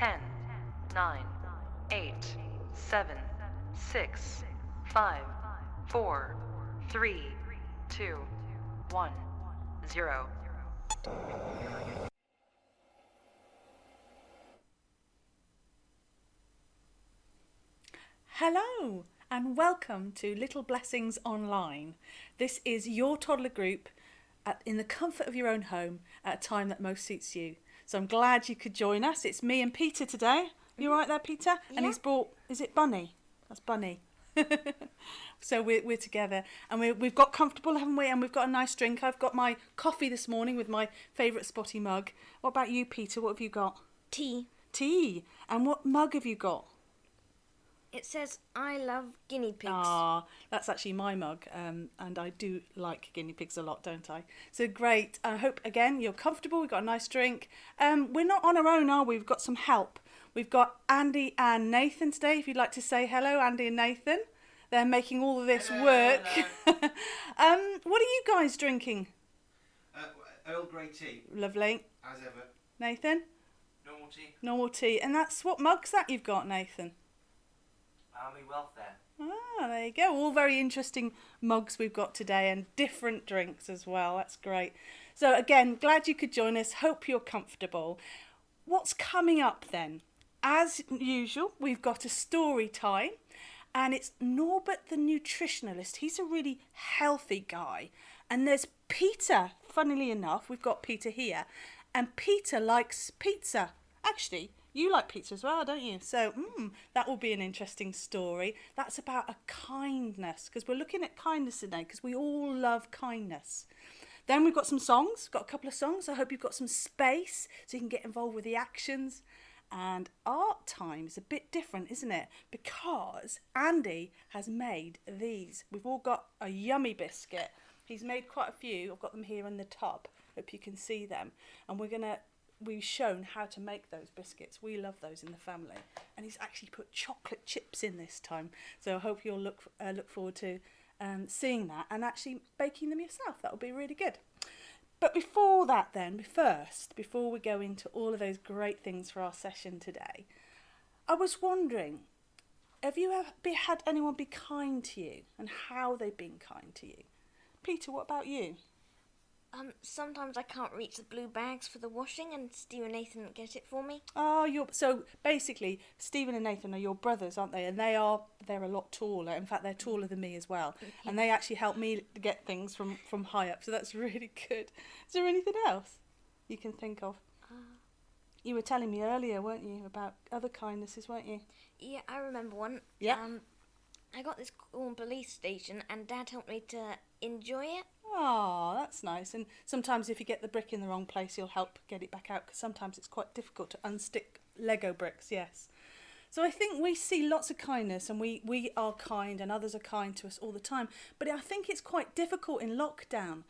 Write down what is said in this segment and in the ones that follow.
10, 9, 8, 7, 6, 5, 4, 3, 2, 1, 0. Hello and welcome to Little Blessings Online. This is your toddler group in the comfort of your own home at a time that most suits you. So I'm glad you could join us. It's me and Peter today. You all right there, Peter? Yeah. And he's brought, is it Bunny? That's Bunny. So we're together and we've got comfortable, haven't we? And we've got a nice drink. I've got my coffee this morning with my favourite spotty mug. What about you, Peter? What have you got? Tea. Tea. And what mug have you got? It says, I love guinea pigs. Ah, that's actually my mug, and I do like guinea pigs a lot, don't I? So great. I hope, again, you're comfortable. We've got a nice drink. We're not on our own, are we? We've got some help. We've got Andy and Nathan today. If you'd like to say hello, Andy and Nathan. They're making all of this work. Hello. What are you guys drinking? Earl Grey tea, Lovely. as ever. Nathan? Normal tea. Normal tea. And that's what mug's that you've got, Nathan? Army welfare. Ah, there you go. All very interesting mugs we've got today and different drinks as well. That's great. So again, glad you could join us. Hope you're comfortable. What's coming up then? As usual, we've got a story time and it's Norbert the Nutritionalist. He's a really healthy guy. And there's Peter, funnily enough, we've got Peter here. And Peter likes pizza. Actually, you like pizza as well, don't you? So that will be an interesting story. That's about a kindness, because we're looking at kindness today, because we all love kindness. Then we've got some songs, got a couple of songs. I hope you've got some space so you can get involved with the actions. And art time is a bit different, isn't it? Because Andy has made these. We've all got a yummy biscuit. He's made quite a few. I've got them here in the tub. Hope you can see them. And we've shown how to make those biscuits. We love those in the family. And he's actually put chocolate chips in this time. So I hope you'll look forward to seeing that and actually baking them yourself. That will be really good. But before that then, before we go into all of those great things for our session today, I was wondering, have you ever had anyone be kind to you and how they've been kind to you? Peter, what about you? Sometimes I can't reach the blue bags for the washing and Steve and Nathan get it for me. Oh, so basically Stephen and Nathan are your brothers, aren't they? And they're a lot taller. In fact, they're taller than me as well. And they actually help me get things from high up. So that's really good. Is there anything else you can think of? You were telling me earlier, weren't you, about other kindnesses, weren't you? Yeah, I remember one. Yeah. I got this cool police station and Dad helped me to enjoy it. Oh, that's nice. And sometimes if you get the brick in the wrong place, you'll help get it back out, because sometimes it's quite difficult to unstick Lego bricks, yes. So I think we see lots of kindness and we are kind and others are kind to us all the time. But I think it's quite difficult in lockdown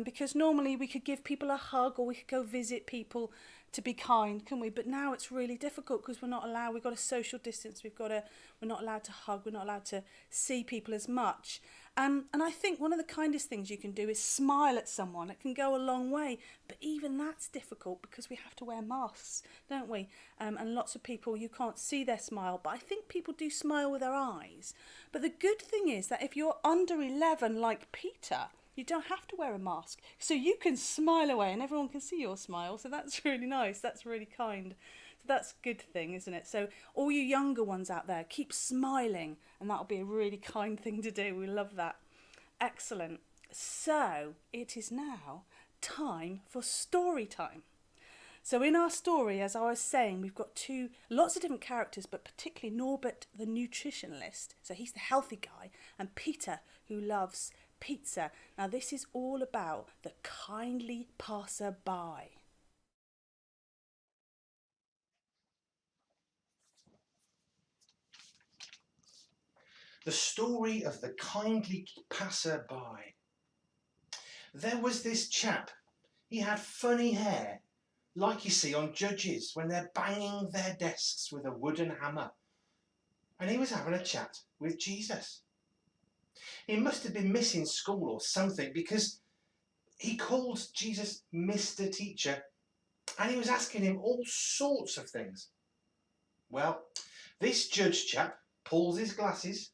because normally we could give people a hug or we could go visit people to be kind, couldn't we? But now it's really difficult because we're not allowed. We've got a social distance. We're not allowed to hug. We're not allowed to see people as much. And I think one of the kindest things you can do is smile at someone. It can go a long way. But even that's difficult because we have to wear masks, don't we? And lots of people, you can't see their smile. But I think people do smile with their eyes. But the good thing is that if you're under 11 like Peter, you don't have to wear a mask. So you can smile away and everyone can see your smile. So that's really nice. That's really kind. So that's a good thing, isn't it? So all you younger ones out there, keep smiling. And that'll be a really kind thing to do. We love that. Excellent. So it is now time for story time. So in our story, as I was saying, we've got lots of different characters, but particularly Norbert the Nutritionalist. So he's the healthy guy. And Peter, who loves pizza. Now this is all about the kindly passer-by. The story of the kindly passer-by. There was this chap. He had funny hair, like you see on judges when they're banging their desks with a wooden hammer. And he was having a chat with Jesus. He must have been missing school or something, because he called Jesus Mr. Teacher and he was asking him all sorts of things. Well, this judge chap pulls his glasses,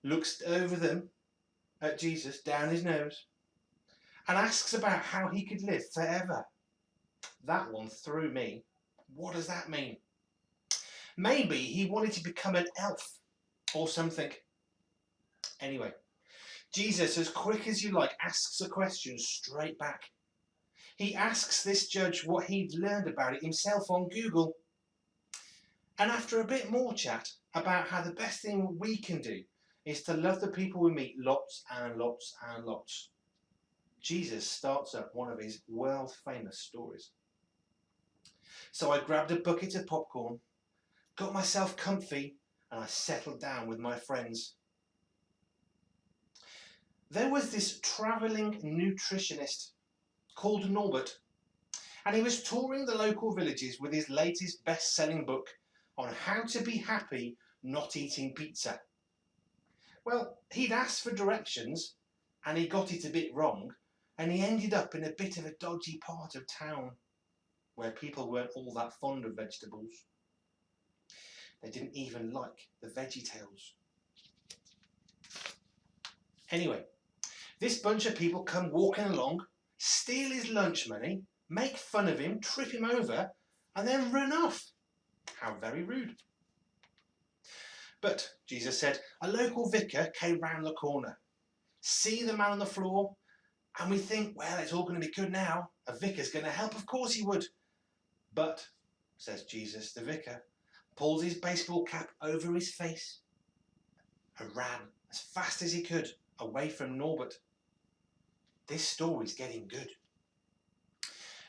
looks over them at Jesus down his nose, and asks about how he could live forever. That one threw me. What does that mean? Maybe he wanted to become an elf or something. Anyway, Jesus, as quick as you like, asks a question straight back. He asks this judge what he'd learned about it himself on Google. And after a bit more chat about how the best thing we can do is to love the people we meet lots and lots and lots, Jesus starts up one of his world famous stories. So I grabbed a bucket of popcorn, got myself comfy, and I settled down with my friends. There was this travelling nutritionist called Norbert, and he was touring the local villages with his latest best-selling book on how to be happy not eating pizza. Well, he'd asked for directions and he got it a bit wrong, and he ended up in a bit of a dodgy part of town where people weren't all that fond of vegetables. They didn't even like the VeggieTales. Anyway, this bunch of people come walking along, steal his lunch money, make fun of him, trip him over, and then run off. How very rude. But, Jesus said, a local vicar came round the corner. See the man on the floor? And we think, well, it's all going to be good now. A vicar's going to help. Of course he would. But, says Jesus, the vicar pulls his baseball cap over his face and ran as fast as he could away from Norbert. This story's getting good.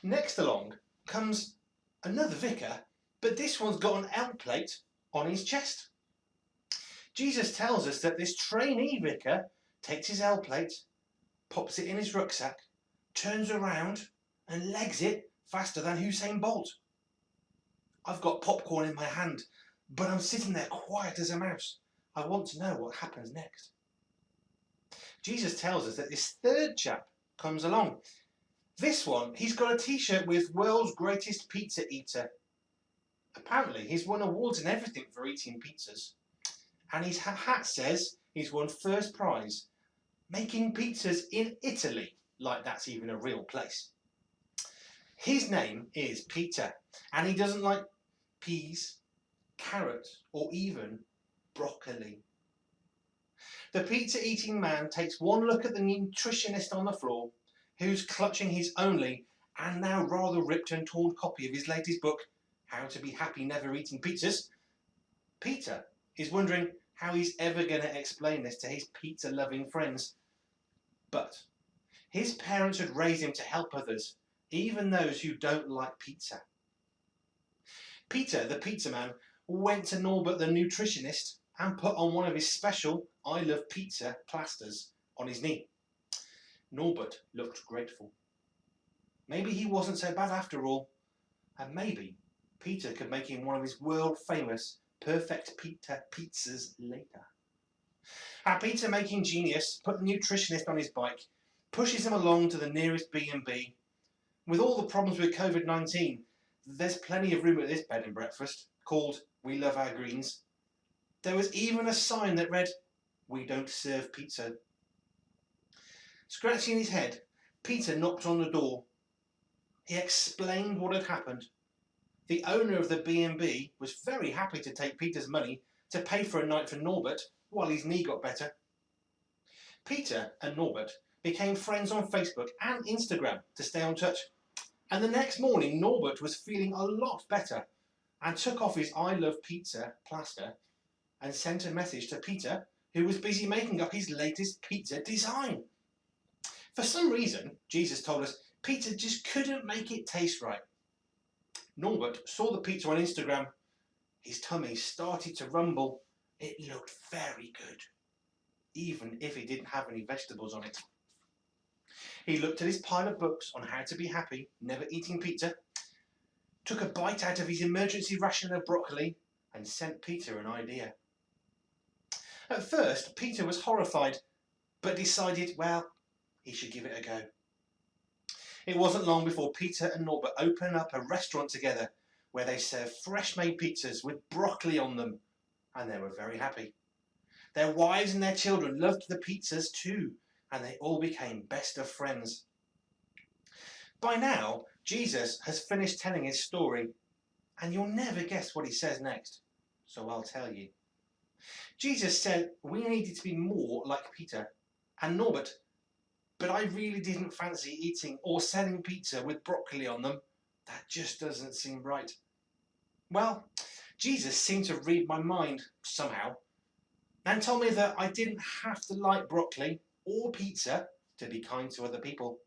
Next along comes another vicar, but this one's got an L plate on his chest. Jesus tells us that this trainee vicar takes his L plate, pops it in his rucksack, turns around and legs it faster than Usain Bolt. I've got popcorn in my hand, but I'm sitting there quiet as a mouse. I want to know what happens next. Jesus tells us that this third chap comes along. This one, he's got a t-shirt with world's greatest pizza eater. Apparently, he's won awards and everything for eating pizzas. And his hat says he's won first prize, making pizzas in Italy, like that's even a real place. His name is Peter, and he doesn't like peas, carrots, or even broccoli. The pizza-eating man takes one look at the nutritionist on the floor, who's clutching his only and now rather ripped and torn copy of his latest book, How to Be Happy Never Eating Pizzas. Peter is wondering how he's ever going to explain this to his pizza-loving friends. But his parents had raised him to help others, even those who don't like pizza. Peter, the pizza man, went to Norbert the nutritionist and put on one of his special I Love Pizza plasters on his knee. Norbert looked grateful. Maybe he wasn't so bad after all, and maybe Peter could make him one of his world-famous perfect pizzas later. Our pizza-making genius put the nutritionist on his bike, pushes him along to the nearest B&B. With all the problems with COVID-19, there's plenty of room at this bed and breakfast, called We Love Our Greens. There was even a sign that read, We Don't Serve Pizza. Scratching his head, Peter knocked on the door. He explained what had happened. The owner of the B&B was very happy to take Peter's money to pay for a night for Norbert while his knee got better. Peter and Norbert became friends on Facebook and Instagram to stay on touch. And the next morning, Norbert was feeling a lot better and took off his I Love Pizza plaster and sent a message to Peter, who was busy making up his latest pizza design. For some reason, Jesus told us, Peter just couldn't make it taste right. Norbert saw the pizza on Instagram. His tummy started to rumble. It looked very good, even if it didn't have any vegetables on it. He looked at his pile of books on how to be happy, never eating pizza, took a bite out of his emergency ration of broccoli, and sent Peter an idea. At first, Peter was horrified, but decided, well, he should give it a go. It wasn't long before Peter and Norbert opened up a restaurant together where they served fresh-made pizzas with broccoli on them, and they were very happy. Their wives and their children loved the pizzas too, and they all became best of friends. By now, Jesus has finished telling his story, and you'll never guess what he says next, so I'll tell you. Jesus said we needed to be more like Peter and Norbert, but I really didn't fancy eating or selling pizza with broccoli on them. That just doesn't seem right. Well, Jesus seemed to read my mind somehow and told me that I didn't have to like broccoli or pizza to be kind to other people,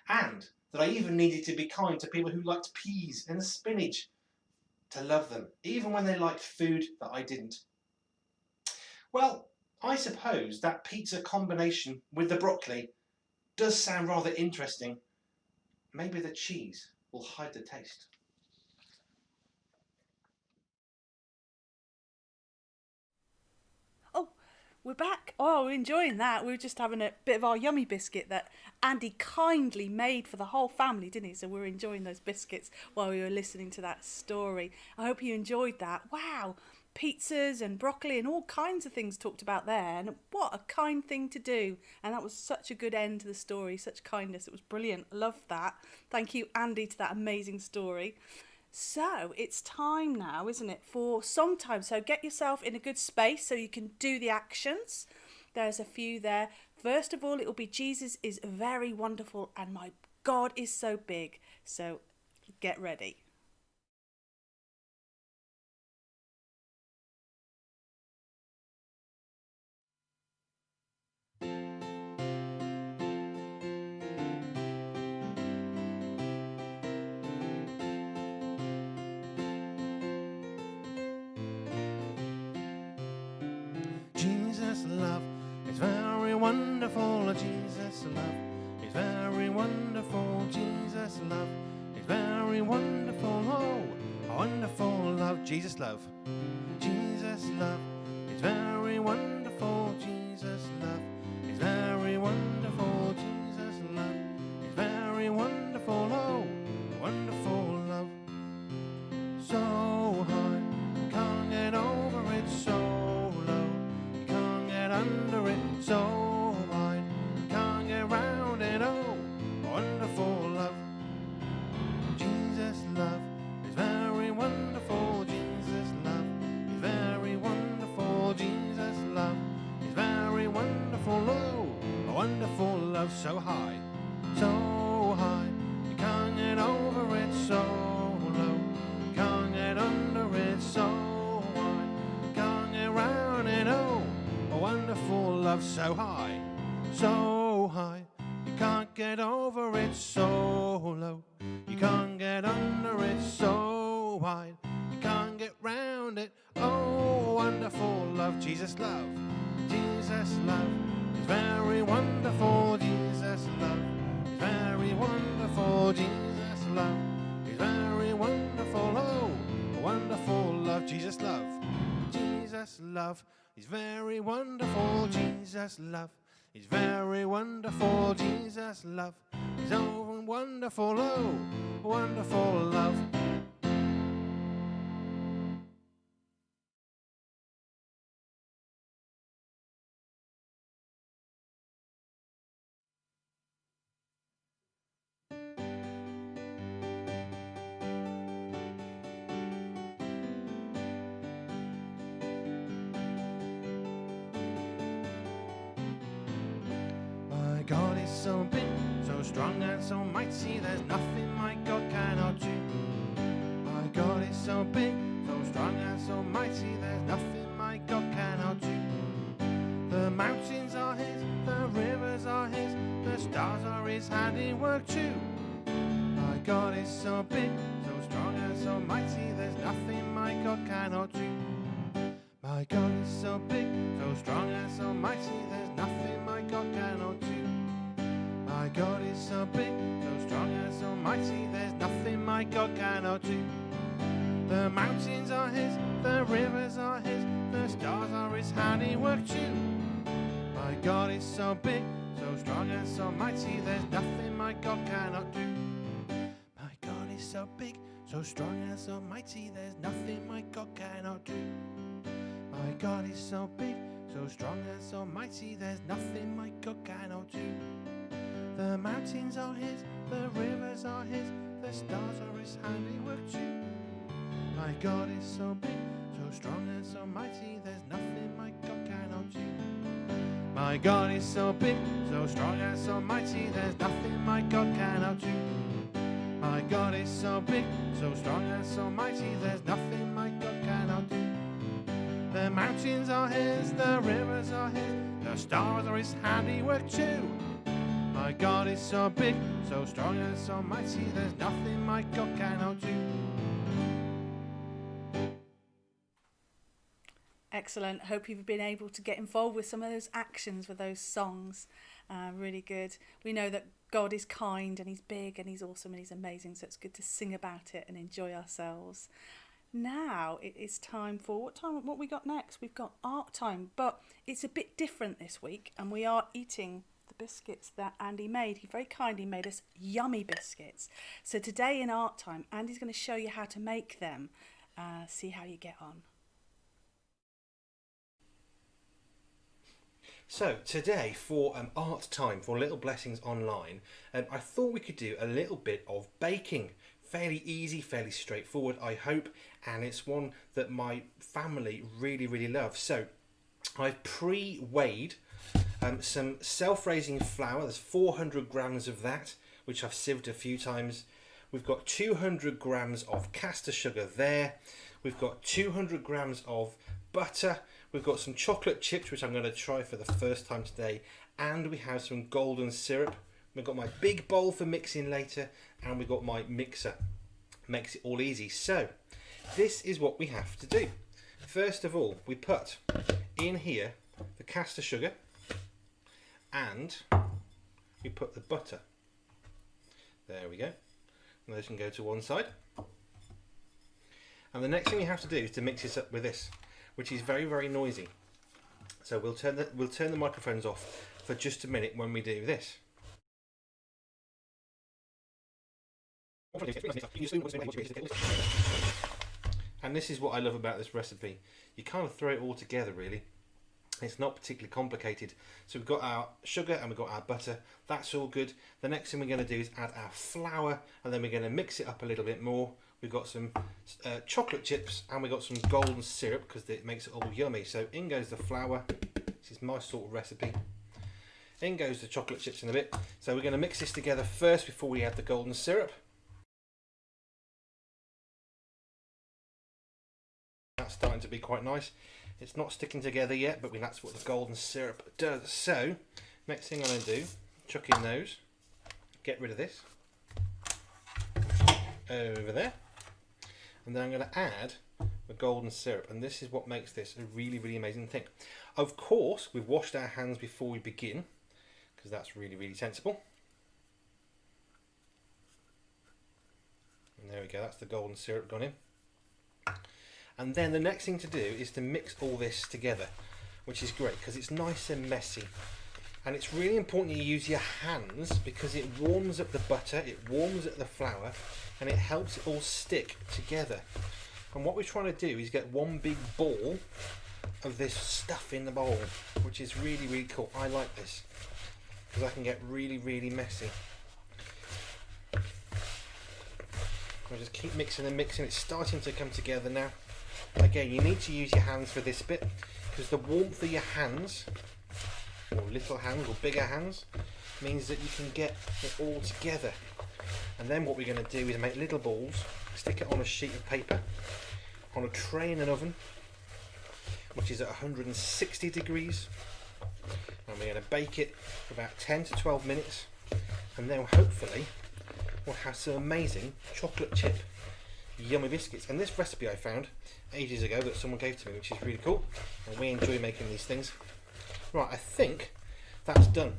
and that I even needed to be kind to people who liked peas and spinach, to love them, even when they liked food that I didn't. Well, I suppose that pizza combination with the broccoli does sound rather interesting. Maybe the cheese will hide the taste. Oh, we're back. Oh, we're enjoying that. We were just having a bit of our yummy biscuit that Andy kindly made for the whole family, didn't he? So we were enjoying those biscuits while we were listening to that story. I hope you enjoyed that. Wow. Pizzas and broccoli and all kinds of things talked about there, and what a kind thing to do. And that was such a good end to the story, such kindness. It was brilliant. Loved that. Thank you, Andy, to that amazing story. So it's time now, isn't it, for song time. So get yourself in a good space so you can do the actions. There's a few there. First of all, it will be Jesus is very wonderful and my God is so big. So get ready. Jesus' love is very wonderful. Jesus' love is very wonderful. Jesus' love is very wonderful. Oh, wonderful love. Jesus' love. Jesus' love is very wonderful. Jesus' love is very wonderful. Jesus' love is very wonderful. Oh, wonderful love. So high, can't get over it. So low, can't get under it. So wide, can't get round it. Oh, wonderful love. Jesus' love is very wonderful. Jesus' love is very wonderful. Jesus' love is very wonderful. Oh, a wonderful love so high, you can't get over it. So low, can't get under it. So wide, can't get round it. Oh, a wonderful love so high, you can't get over it. So low, you can't get under it. So wide, you can't get round it. Oh, wonderful love. Jesus' love. Jesus' love is very wonderful. Jesus' love is very wonderful. Jesus' love is very wonderful. Oh, wonderful love. Jesus' love. Jesus' love is very wonderful. Jesus' love is very wonderful. Jesus' love is oh wonderful. Oh, wonderful love. My God is so big, so strong and so mighty, there's nothing my God cannot do. My God is so big, so strong and so mighty, there's nothing my God cannot do. The mountains are his, the rivers are his, the stars are his handiwork too. My God is so big, so strong and so mighty, there's nothing my God cannot do. My God is so big, so strong and so mighty, there's nothing my God cannot do. My God is so big, so strong and so mighty, there's nothing my God cannot do. The mountains are his, the rivers are his, the stars are his handiwork too. My God is so big, so strong and so mighty, there's nothing my God cannot do. My God is so so big, so strong and so mighty, there's nothing my God cannot do. My God is so big, so strong and so mighty, there's nothing my God cannot do. The mountains are his, the rivers are his, the stars are his handiwork too. My God is so big, so strong and so mighty, there's nothing my God cannot do. My God is so big, so strong and so mighty, there's nothing my God cannot do. My God is so big, so strong and so mighty, there's nothing my God cannot do. The mountains are his, the rivers are his, the stars are his handiwork too. My God is so big, so strong and so mighty, there's nothing my God cannot do. Excellent. Hope you've been able to get involved with some of those actions with those songs. Really good. We know that God is kind and he's big and he's awesome and he's amazing, so it's good to sing about it and enjoy ourselves. Now it is time for what we got next. We've got art time, but it's a bit different this week, and we are eating the biscuits that Andy made. He very kindly made us yummy biscuits. So today in art time, Andy's going to show you how to make them. See how you get on. So today for art time for Little Blessings Online, I thought we could do a little bit of baking. Fairly easy, fairly straightforward, I hope, and it's one that my family really love. So I've pre-weighed some self-raising flour. There's 400 grams of that, which I've sieved a few times. We've got 200 grams of caster sugar there. We've got 200 grams of butter. We've got some chocolate chips, which I'm going to try for the first time today, and we have some golden syrup. We've got my big bowl for mixing later, and we've got my mixer. Makes it all easy. So this is what we have to do. First of all, we put in here the caster sugar, and we put the butter. There we go. And those can go to one side. And the next thing we have to do is to mix this up with this, which is very noisy. So we'll turn the microphones off for just a minute when we do this. And this is what I love about this recipe. You kind of throw it all together really. It's not particularly complicated. So we've got our sugar and we've got our butter. That's all good. The next thing we're going to do is add our flour, and then we're going to mix it up a little bit more. We've got some chocolate chips, and we've got some golden syrup because it makes it all yummy. So in goes the flour. This is my sort of recipe. In goes the chocolate chips in a bit. So we're going to mix this together first before we add the golden syrup. That's starting to be quite nice. It's not sticking together yet, but that's what the golden syrup does. So next thing I'm going to do, chuck in those, get rid of this, over there, and then I'm going to add the golden syrup, and this is what makes this a really amazing thing. Of course, we've washed our hands before we begin, because that's really sensible. And there we go, that's the golden syrup gone in. And then the next thing to do is to mix all this together, which is great because it's nice and messy. And it's really important you use your hands because it warms up the butter, it warms up the flour, and it helps it all stick together. And what we're trying to do is get one big ball of this stuff in the bowl, which is really cool. I like this because I can get really messy. I'll just keep mixing and mixing. It's starting to come together now. Again, you need to use your hands for this bit because the warmth of your hands, or little hands or bigger hands, means that you can get it all together. And then what we're going to do is make little balls, stick it on a sheet of paper, on a tray in an oven, which is at 160 degrees, and we're going to bake it for about 10 to 12 minutes, and then hopefully we'll have some amazing chocolate chip yummy biscuits. And this recipe I found ages ago that someone gave to me, which is really cool, and we enjoy making these things. Right, I think that's done.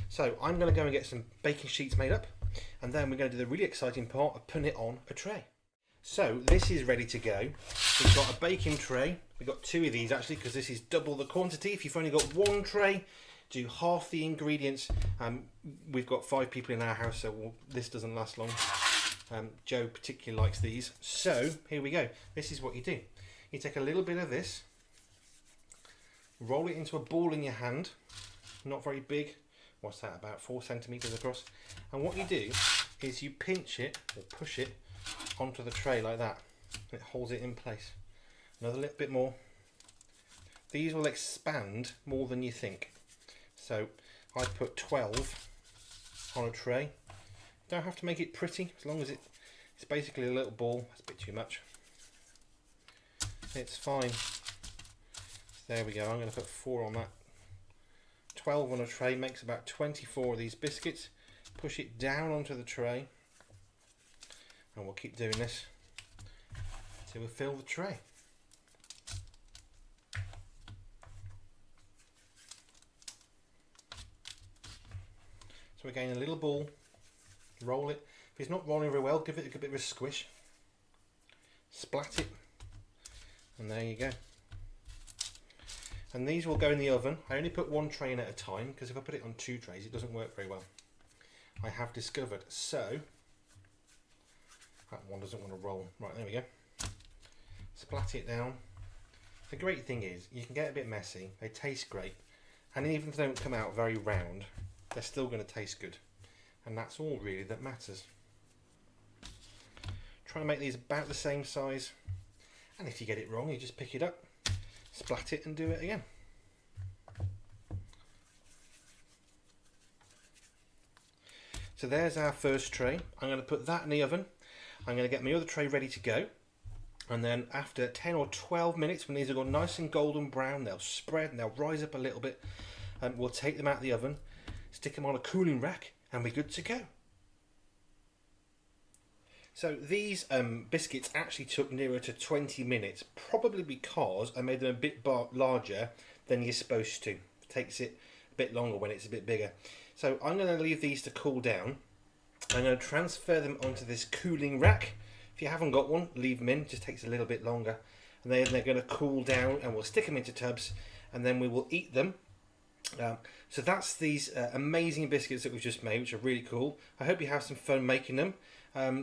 So I'm going to go and get some baking sheets made up, and then we're going to do the really exciting part of putting it on a tray. So this is ready to go. We've got a baking tray. We've got two of these actually because this is double the quantity. If you've only got one tray, do half the ingredients. We've got 5 people in our house, so this doesn't last long. Joe particularly likes these. So here we go. This is what you do. You take a little bit of this, roll it into a ball in your hand, not very big. What's that, about 4 centimeters across? And what you do is you pinch it or push it onto the tray like that. It holds it in place. Another little bit more. These will expand more than you think. So I put 12 on a tray. Don't have to make it pretty, as long as it's basically a little ball. That's a bit too much. It's fine. There we go. I'm going to put 4 on that. 12 on a tray makes about 24 of these biscuits. Push it down onto the tray, and we'll keep doing this until we fill the tray. So again, a little ball, roll it. If it's not rolling very well, give it a bit of a squish. Splat it, and there you go. And these will go in the oven. I only put 1 tray in at a time, because if I put it on 2 trays, it doesn't work very well. I have discovered. So that one doesn't want to roll. Right, there we go. Splat it down. The great thing is you can get a bit messy. They taste great, and even if they don't come out very round, they're still going to taste good, and that's all really that matters. Try and make these about the same size, and if you get it wrong, you just pick it up, splat it, and do it again. So there's our first tray. I'm going to put that in the oven. I'm going to get my other tray ready to go, and then after 10 or 12 minutes, when these have gone nice and golden brown, they'll spread and they'll rise up a little bit, and we'll take them out of the oven, stick them on a cooling rack, and we're good to go. So these biscuits actually took nearer to 20 minutes, probably because I made them a bit larger than you're supposed to. It takes it a bit longer when it's a bit bigger. So I'm going to leave these to cool down. I'm going to transfer them onto this cooling rack. If you haven't got one, leave them in. It just takes a little bit longer. And then they're going to cool down, and we'll stick them into tubs, and then we will eat them. So that's these amazing biscuits that we've just made, which are really cool. I hope you have some fun making them.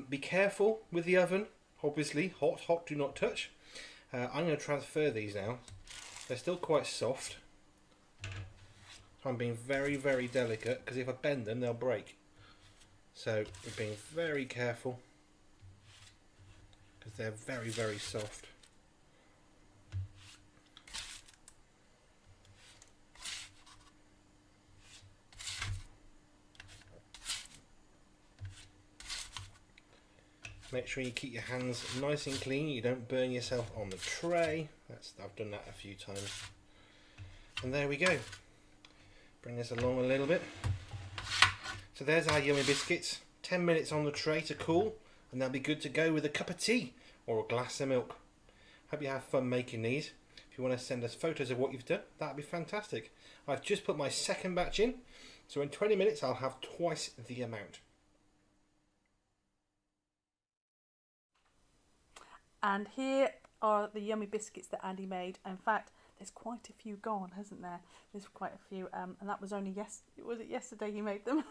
Be careful with the oven, obviously. Hot, do not touch. I'm going to transfer these now. They're still quite soft. I'm being very, very delicate, because if I bend them, they'll break. So we're being very careful, because they're very, very soft. Make sure you keep your hands nice and clean, you don't burn yourself on the tray. I've done that a few times. And there we go. Bring this along a little bit. So there's our yummy biscuits. 10 minutes on the tray to cool, and they'll be good to go with a cup of tea or a glass of milk. Hope you have fun making these. If you want to send us photos of what you've done, that'd be fantastic. I've just put my second batch in, so in 20 minutes I'll have twice the amount. And here are the yummy biscuits that Andy made. In fact, there's quite a few gone, hasn't there? There's quite a few, and that was only yesterday he made them.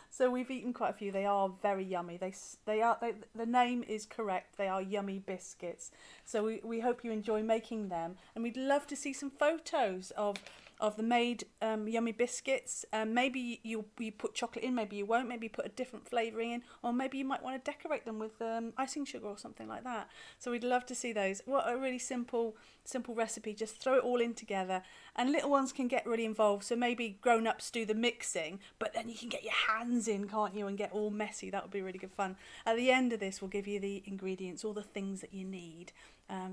So we've eaten quite a few. They are very yummy. The name is correct. They are yummy biscuits. So we hope you enjoy making them, and we'd love to see some photos of the made yummy biscuits. Maybe you put chocolate in, maybe you won't, maybe you put a different flavouring in, or maybe you might want to decorate them with icing sugar or something like that. So we'd love to see those. What a really simple recipe. Just throw it all in together, and little ones can get really involved. So maybe grown-ups do the mixing, but then you can get your hands in, can't you, and get all messy. That would be really good fun. At the end of this, we'll give you the ingredients, all the things that you need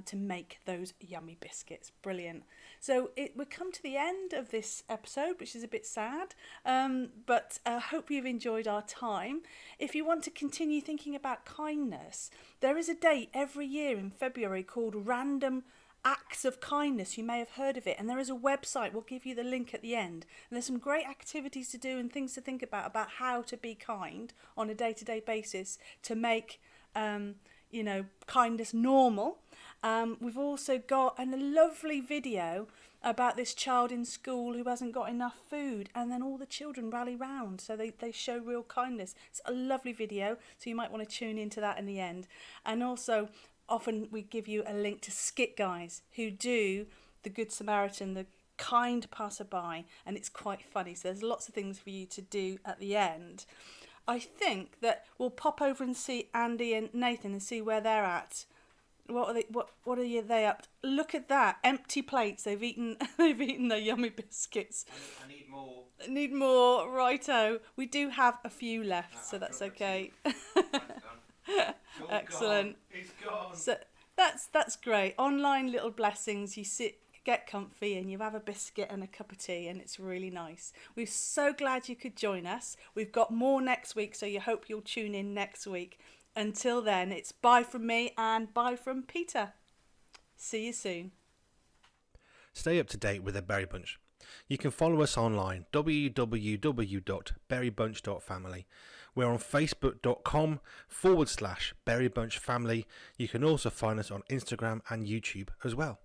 to make those yummy biscuits. Brilliant. So we've come to the end of this episode, which is a bit sad, but I hope you've enjoyed our time. If you want to continue thinking about kindness, there is a day every year in February called Random Acts of Kindness. You may have heard of it, and there is a website. We'll give you the link at the end, and there's some great activities to do and things to think about how to be kind on a day-to-day basis to make kindness normal. We've also got a lovely video about this child in school who hasn't got enough food, and then all the children rally round, so they show real kindness. It's a lovely video, so you might want to tune into that in the end. And also, often we give you a link to skit guys who do the Good Samaritan, the kind passerby, and it's quite funny. So there's lots of things for you to do at the end. I think that we'll pop over and see Andy and Nathan and see where they're at. What are they? What are they up to? Look at that, empty plates. They've eaten their yummy biscuits. I need more. Need more, righto. We do have a few left, so that's okay. Excellent. It's gone. So that's great. Online little blessings. You sit, get comfy, and you have a biscuit and a cup of tea, and it's really nice. We're so glad you could join us. We've got more next week, so you hope you'll tune in next week. Until then, it's bye from me and bye from Peter. See you soon. Stay up to date with the Berry Bunch. You can follow us online, www.berrybunch.family. We're on facebook.com/Berry Bunch Family. You can also find us on Instagram and YouTube as well.